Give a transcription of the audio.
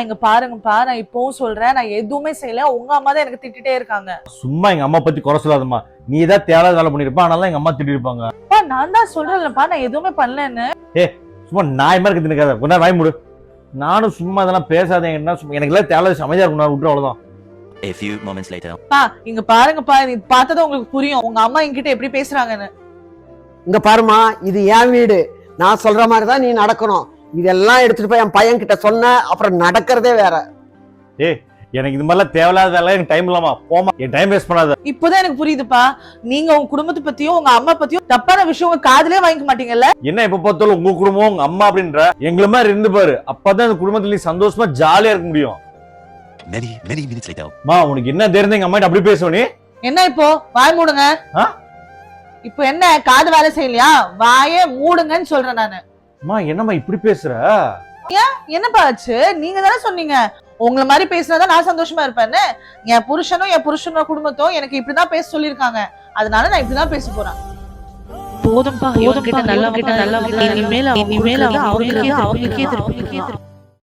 இங்க பாருங்கப்பா, நான் இப்பவும் சொல்றேன், நான் எதுவுமே செய்யல. உங்க அம்மா தான் எனக்கு திட்டிட்டே இருக்காங்க. சும்மா எங்க அம்மா பத்தி குறை சொல்லாதம்மா. நீ தான் தேவையில்லாத வேலை பண்ணிருப்ப, அதனால எங்க அம்மா திட்டி இருப்பாங்க. நான் தான் சொல்றேன்லப்பா, நான் எதுவுமே பண்ணலன்னு. சும்மா நாய் மாதிரி இருக்கு தின்னுக்காத, கொஞ்ச நேரம் வாய் மூடு. நானும் சும்மா இதெல்லாம் பேசாதேங்க, என்ன சும்மா எனக்கு எல்லாம் தேவையில்லாத அமைதியா இருக்கும், நான் விட்டுரு அவ்வளவுதான். A few moments later. இங்க பாருங்கப்பா, இது பார்த்ததும் உங்களுக்கு புரியும் உங்க அம்மா என்கிட்ட எப்படி பேசுறாங்கன்னு. இங்க பாருமா, இது என் வீடு, நான் சொல்ற மாதிரிதான் நீ நடக்கணும். இதெல்லாம் எடுத்துட்டு போய் என் பையன் கிட்ட சொன்ன அப்புறம் நடக்கிறதே வேற. எனக்கு இது மாதிரிலாம் தேவையில்லாத வேலை, எனக்கு டைம் இல்லாமா, போமா, என் டைம் வேஸ்ட் பண்ணாத. இப்போதான் எனக்கு புரியுதுப்பா, நீங்க உங்க குடும்பத்தை பத்தியும் உங்க அம்மா பத்தியும் தப்பான விஷயம் உங்க காதுலயே வாங்கிக்க மாட்டீங்கல்ல. என்ன இப்ப பார்த்தாலும் உங்க குடும்பம் உங்க அம்மா அப்படின்ற எங்களை மாதிரி இருந்து பாரு, அப்பதான் இந்த குடும்பத்துல நீ சந்தோஷமா ஜாலியா இருக்க முடியும். Many minutes later. மா உனக்கு என்ன தெரிஞ்ச எங்க அம்மா அப்படி பேசுவ நீ? என்ன இப்போ வாய் மூடுங்க. இப்போ என்ன காது வேலை செய்யலையா? வாயே மூடுங்கன்னு சொல்றேன் நானு. மா என்னம்மா இப்படி பேசுற? என்னப்பா ஆச்சு? நீங்க தானே சொன்னீங்க உங்களை மாதிரி பேசினாதான் நான் சந்தோஷமா இருப்பேன்னு. என் புருஷனோட குடும்பத்தும் எனக்கு இப்படிதான் பேச சொல்லிருக்காங்க, அதனால நான் இப்படிதான் பேச போறேன். போதும்பா, இவங்கிட்ட நல்லா இனிமேல் அவங்களுக்கே திருப்பி